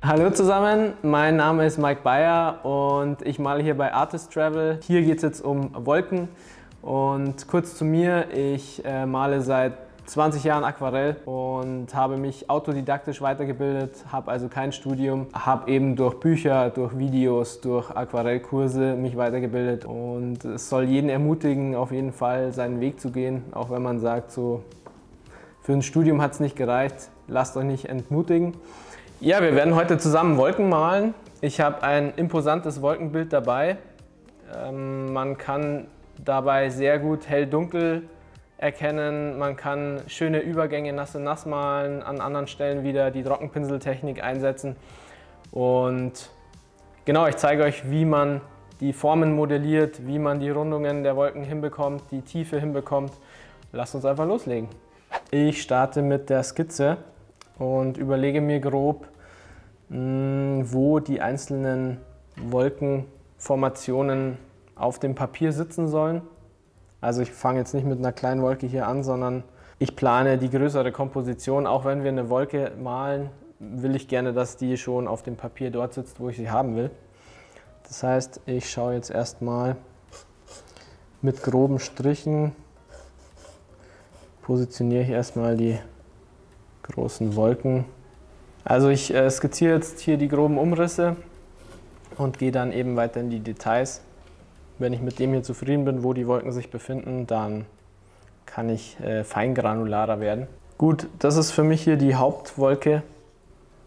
Hallo zusammen, mein Name ist Mike Bayer und ich male hier bei Artist Travel. Hier geht es jetzt um Wolken und kurz zu mir, ich male seit 20 Jahren Aquarell und habe mich autodidaktisch weitergebildet, habe also kein Studium, habe eben durch Bücher, durch Videos, durch Aquarellkurse mich weitergebildet und es soll jeden ermutigen, auf jeden Fall seinen Weg zu gehen, auch wenn man sagt, so für ein Studium hat es nicht gereicht, lasst euch nicht entmutigen. Ja, wir werden heute zusammen Wolken malen. Ich habe ein imposantes Wolkenbild dabei. Man kann dabei sehr gut hell-dunkel erkennen. Man kann schöne Übergänge nass in nass malen, an anderen Stellen wieder die Trockenpinseltechnik einsetzen. Und genau, ich zeige euch, wie man die Formen modelliert, wie man die Rundungen der Wolken hinbekommt, die Tiefe hinbekommt. Lasst uns einfach loslegen. Ich starte mit der Skizze und überlege mir grob, wo die einzelnen Wolkenformationen auf dem Papier sitzen sollen. Also ich fange jetzt nicht mit einer kleinen Wolke hier an, sondern ich plane die größere Komposition. Auch wenn wir eine Wolke malen, will ich gerne, dass die schon auf dem Papier dort sitzt, wo ich sie haben will. Das heißt, ich schaue jetzt erstmal mit groben Strichen, positioniere ich erstmal die großen Wolken. Also ich skizziere jetzt hier die groben Umrisse und gehe dann eben weiter in die Details. Wenn ich mit dem hier zufrieden bin, wo die Wolken sich befinden, dann kann ich feingranularer werden. Gut, das ist für mich hier die Hauptwolke.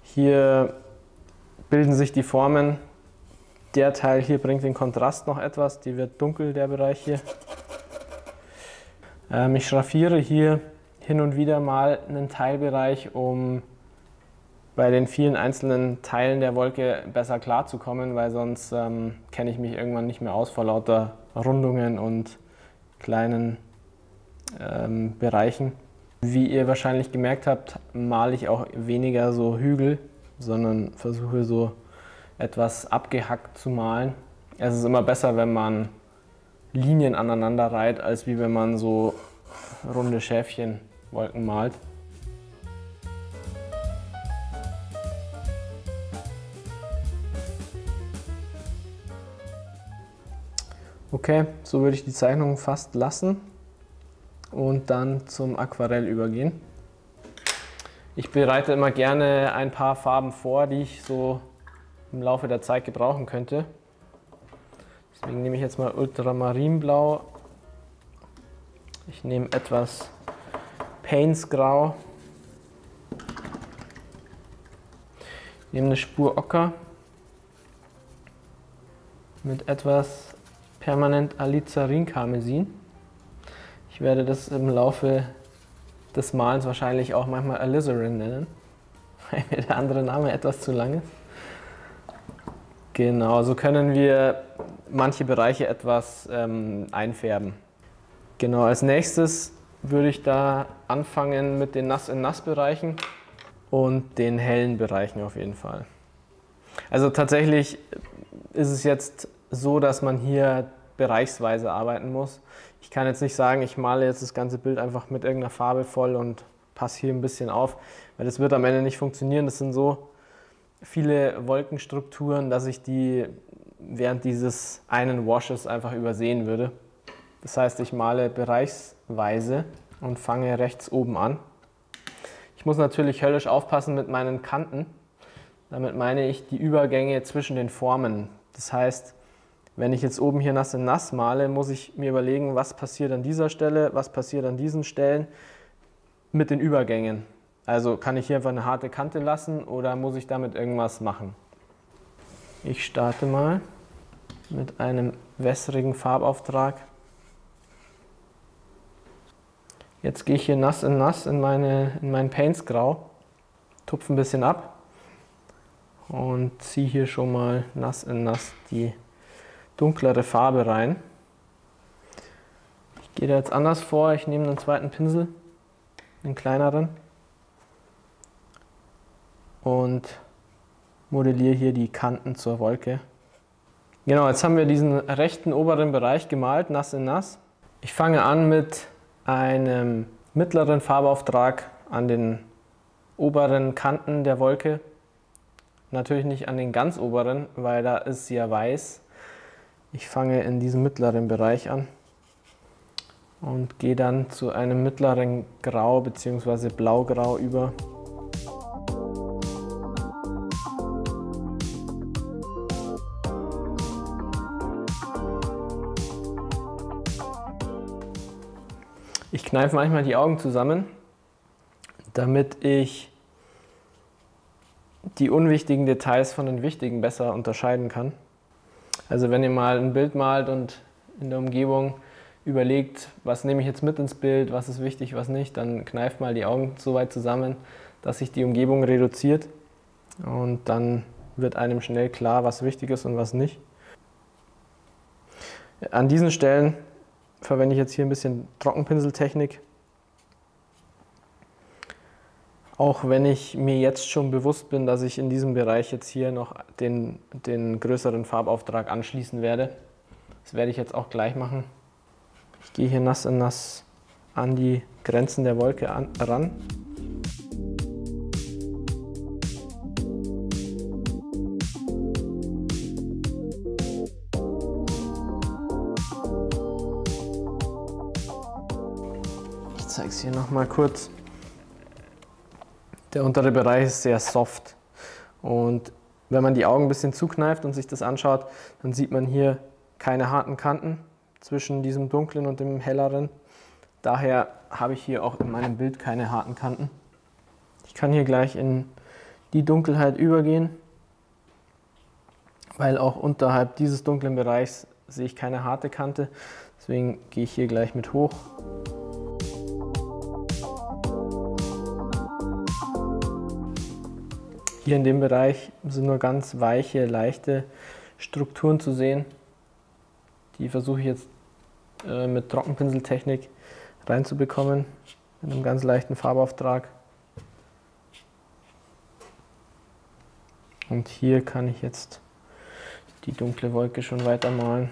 Hier bilden sich die Formen. Der Teil hier bringt den Kontrast noch etwas, die wird dunkel, der Bereich hier. Ich schraffiere hier hin und wieder mal einen Teilbereich, um bei den vielen einzelnen Teilen der Wolke besser klarzukommen, weil sonst kenne ich mich irgendwann nicht mehr aus vor lauter Rundungen und kleinen Bereichen. Wie ihr wahrscheinlich gemerkt habt, male ich auch weniger so Hügel, sondern versuche so etwas abgehackt zu malen. Es ist immer besser, wenn man Linien aneinander reiht, als wie wenn man so runde Schäfchenwolken malt. Okay, so würde ich die Zeichnung fast lassen und dann zum Aquarell übergehen. Ich bereite immer gerne ein paar Farben vor, die ich so im Laufe der Zeit gebrauchen könnte. Deswegen nehme ich jetzt mal Ultramarinblau. Ich nehme etwas Painsgrau. Ich nehme eine Spur Ocker mit etwas Permanent Alizarin-Karmesin. Ich werde das im Laufe des Malens wahrscheinlich auch manchmal Alizarin nennen, weil mir der andere Name etwas zu lang ist. Genau, so können wir manche Bereiche etwas einfärben. Genau, als nächstes würde ich da anfangen mit den Nass-in-Nass-Bereichen und den hellen Bereichen auf jeden Fall. Also tatsächlich ist es jetzt so, dass man hier bereichsweise arbeiten muss. Ich kann jetzt nicht sagen, ich male jetzt das ganze Bild einfach mit irgendeiner Farbe voll und passe hier ein bisschen auf, weil das wird am Ende nicht funktionieren. Das sind so viele Wolkenstrukturen, dass ich die während dieses einen Washes einfach übersehen würde. Das heißt, ich male bereichsweise und fange rechts oben an. Ich muss natürlich höllisch aufpassen mit meinen Kanten. Damit meine ich die Übergänge zwischen den Formen. Das heißt, wenn ich jetzt oben hier nass in nass male, muss ich mir überlegen, was passiert an dieser Stelle, was passiert an diesen Stellen mit den Übergängen. Also kann ich hier einfach eine harte Kante lassen oder muss ich damit irgendwas machen? Ich starte mal mit einem wässrigen Farbauftrag. Jetzt gehe ich hier nass in nass in mein Painsgrau, tupfe ein bisschen ab und ziehe hier schon mal nass in nass die dunklere Farbe rein. Ich gehe da jetzt anders vor, ich nehme einen zweiten Pinsel, einen kleineren, und modelliere hier die Kanten zur Wolke. Genau, jetzt haben wir diesen rechten oberen Bereich gemalt, nass in nass. Ich fange an mit einem mittleren Farbauftrag an den oberen Kanten der Wolke Natürlich nicht an den ganz oberen, weil da ist ja weiß. Ich fange in diesem mittleren Bereich an und gehe dann zu einem mittleren Grau bzw. Blaugrau über. Ich kneife manchmal die Augen zusammen, damit ich die unwichtigen Details von den wichtigen besser unterscheiden kann. Also wenn ihr mal ein Bild malt und in der Umgebung überlegt, was nehme ich jetzt mit ins Bild, was ist wichtig, was nicht, dann kneift mal die Augen so weit zusammen, dass sich die Umgebung reduziert und dann wird einem schnell klar, was wichtig ist und was nicht. An diesen Stellen verwende ich jetzt hier ein bisschen Trockenpinseltechnik. Auch wenn ich mir jetzt schon bewusst bin, dass ich in diesem Bereich jetzt hier noch den größeren Farbauftrag anschließen werde. Das werde ich jetzt auch gleich machen. Ich gehe hier nass in nass an die Grenzen der Wolke ran. Ich zeige es hier noch mal kurz. Der untere Bereich ist sehr soft und wenn man die Augen ein bisschen zukneift und sich das anschaut, dann sieht man hier keine harten Kanten zwischen diesem dunklen und dem helleren. Daher habe ich hier auch in meinem Bild keine harten Kanten. Ich kann hier gleich in die Dunkelheit übergehen, weil auch unterhalb dieses dunklen Bereichs sehe ich keine harte Kante. Deswegen gehe ich hier gleich mit hoch. Hier in dem Bereich sind nur ganz weiche, leichte Strukturen zu sehen. Die versuche ich jetzt mit Trockenpinseltechnik reinzubekommen, mit einem ganz leichten Farbauftrag. Und hier kann ich jetzt die dunkle Wolke schon weitermalen.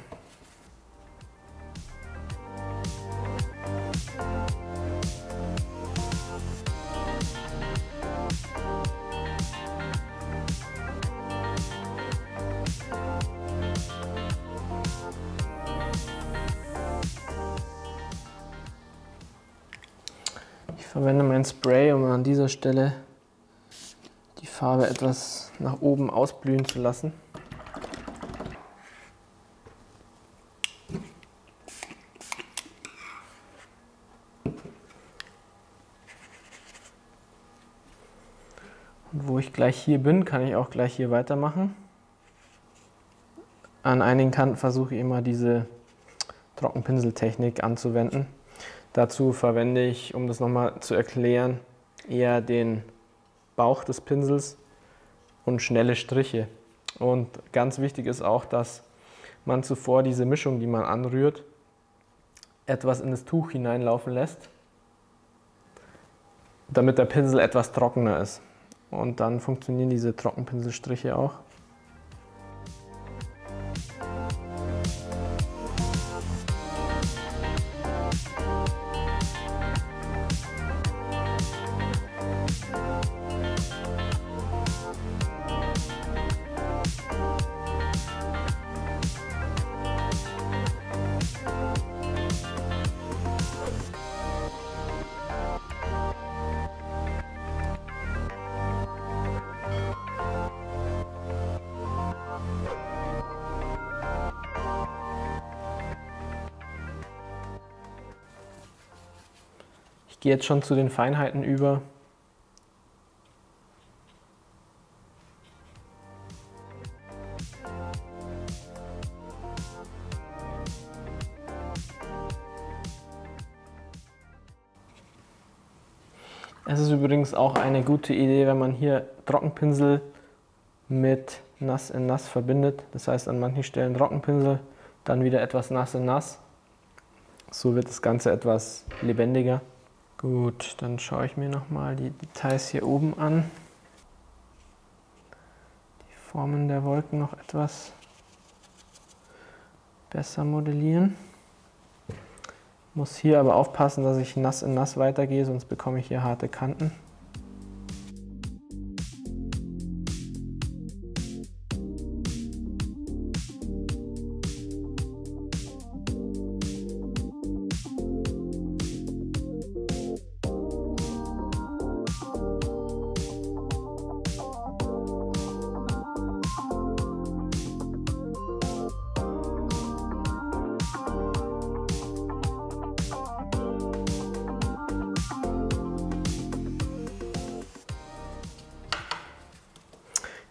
Ich verwende mein Spray, um an dieser Stelle die Farbe etwas nach oben ausblühen zu lassen. Und wo ich gleich hier bin, kann ich auch gleich hier weitermachen. An einigen Kanten versuche ich immer diese Trockenpinseltechnik anzuwenden. Dazu verwende ich, um das nochmal zu erklären, eher den Bauch des Pinsels und schnelle Striche. Und ganz wichtig ist auch, dass man zuvor diese Mischung, die man anrührt, etwas in das Tuch hineinlaufen lässt, damit der Pinsel etwas trockener ist. Und dann funktionieren diese Trockenpinselstriche auch. Ich gehe jetzt schon zu den Feinheiten über. Es ist übrigens auch eine gute Idee, wenn man hier Trockenpinsel mit Nass in Nass verbindet. Das heißt, an manchen Stellen Trockenpinsel, dann wieder etwas Nass in Nass. So wird das Ganze etwas lebendiger. Gut, dann schaue ich mir nochmal die Details hier oben an. Die Formen der Wolken noch etwas besser modellieren. Muss hier aber aufpassen, dass ich nass in nass weitergehe, sonst bekomme ich hier harte Kanten.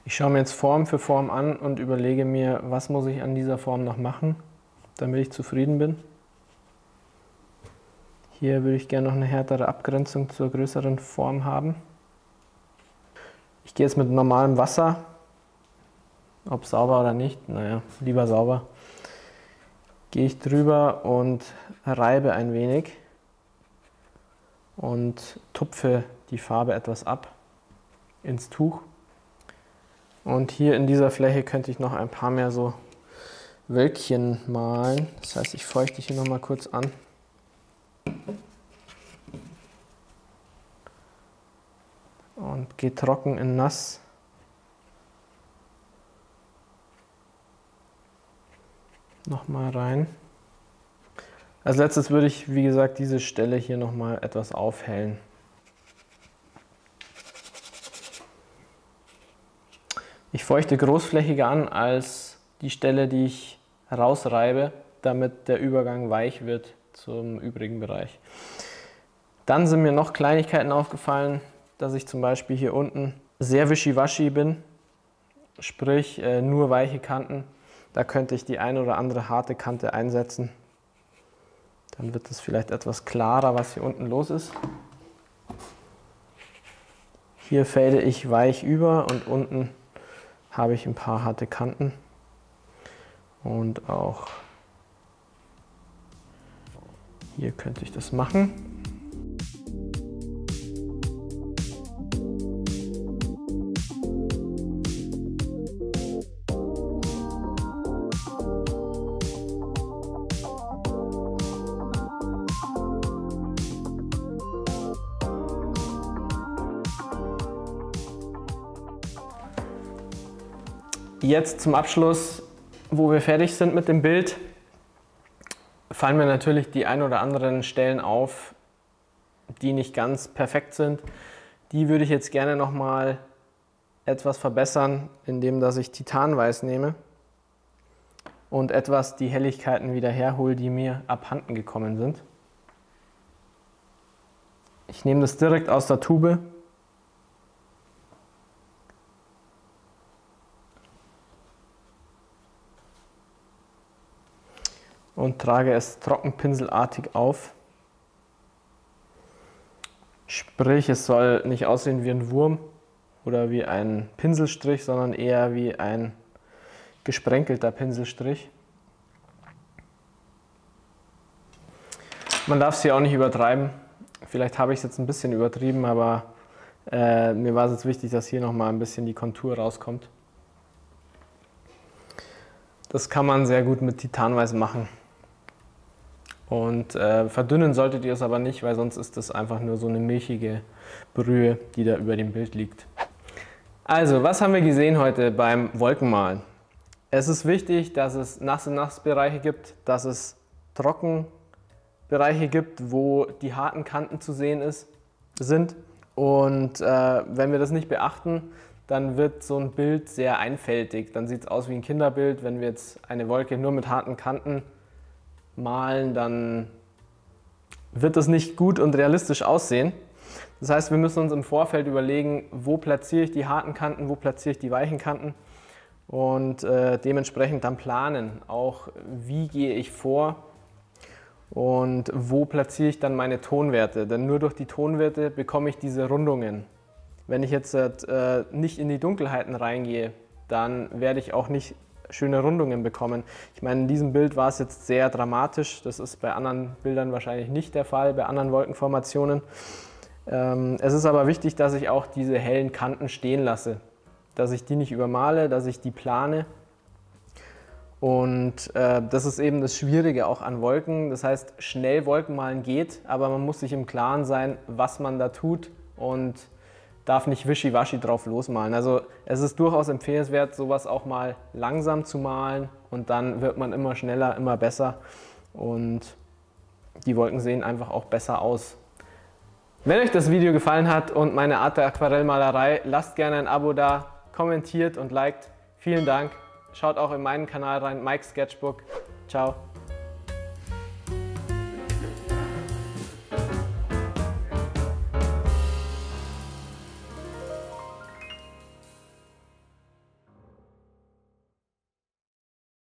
Ich schaue mir jetzt Form für Form an und überlege mir, was muss ich an dieser Form noch machen, damit ich zufrieden bin. Hier würde ich gerne noch eine härtere Abgrenzung zur größeren Form haben. Ich gehe jetzt mit normalem Wasser, ob sauber oder nicht, naja, lieber sauber. Gehe ich drüber und reibe ein wenig und tupfe die Farbe etwas ab ins Tuch. Und hier in dieser Fläche könnte ich noch ein paar mehr so Wölkchen malen. Das heißt, ich feuchte hier noch mal kurz an. Und gehe trocken in nass. Nochmal rein. Als letztes würde ich, wie gesagt, diese Stelle hier nochmal etwas aufhellen. Ich feuchte großflächiger an als die Stelle, die ich rausreibe, damit der Übergang weich wird zum übrigen Bereich. Dann sind mir noch Kleinigkeiten aufgefallen, dass ich zum Beispiel hier unten sehr wischiwaschi bin, sprich nur weiche Kanten. Da könnte ich die eine oder andere harte Kante einsetzen. Dann wird es vielleicht etwas klarer, was hier unten los ist. Hier fade ich weich über und unten habe ich ein paar harte Kanten. Und auch hier könnte ich das machen. Jetzt zum Abschluss, wo wir fertig sind mit dem Bild, fallen mir natürlich die ein oder anderen Stellen auf, die nicht ganz perfekt sind. Die würde ich jetzt gerne nochmal etwas verbessern, indem dass ich Titanweiß nehme und etwas die Helligkeiten wieder herhole, die mir abhanden gekommen sind. Ich nehme das direkt aus der Tube. Und trage es trockenpinselartig auf. Sprich, es soll nicht aussehen wie ein Wurm oder wie ein Pinselstrich, sondern eher wie ein gesprenkelter Pinselstrich. Man darf es hier auch nicht übertreiben. Vielleicht habe ich es jetzt ein bisschen übertrieben, aber mir war es jetzt wichtig, dass hier nochmal ein bisschen die Kontur rauskommt. Das kann man sehr gut mit Titanweiß machen. Und verdünnen solltet ihr es aber nicht, weil sonst ist das einfach nur so eine milchige Brühe, die da über dem Bild liegt. Also, was haben wir gesehen heute beim Wolkenmalen? Es ist wichtig, dass es Nass-in-Nass-Bereiche gibt, dass es Trockenbereiche gibt, wo die harten Kanten zu sehen sind. Und wenn wir das nicht beachten, dann wird so ein Bild sehr einfältig. Dann sieht es aus wie ein Kinderbild. Wenn wir jetzt eine Wolke nur mit harten Kanten malen, dann wird das nicht gut und realistisch aussehen. Das heißt, wir müssen uns im Vorfeld überlegen, wo platziere ich die harten Kanten, wo platziere ich die weichen Kanten und dementsprechend dann planen, auch wie gehe ich vor und wo platziere ich dann meine Tonwerte. Denn nur durch die Tonwerte bekomme ich diese Rundungen. Wenn ich jetzt nicht in die Dunkelheiten reingehe, dann werde ich auch nicht schöne Rundungen bekommen. Ich meine, in diesem Bild war es jetzt sehr dramatisch. Das ist bei anderen Bildern wahrscheinlich nicht der Fall, bei anderen Wolkenformationen. Es ist aber wichtig, dass ich auch diese hellen Kanten stehen lasse. Dass ich die nicht übermale, dass ich die plane. Und das ist eben das Schwierige auch an Wolken. Das heißt, schnell Wolkenmalen geht, aber man muss sich im Klaren sein, was man da tut und darf nicht wischiwaschi drauf losmalen. Also es ist durchaus empfehlenswert, sowas auch mal langsam zu malen und dann wird man immer schneller, immer besser und die Wolken sehen einfach auch besser aus. Wenn euch das Video gefallen hat und meine Art der Aquarellmalerei, lasst gerne ein Abo da, kommentiert und liked. Vielen Dank. Schaut auch in meinen Kanal rein, Mike Sketchbook. Ciao.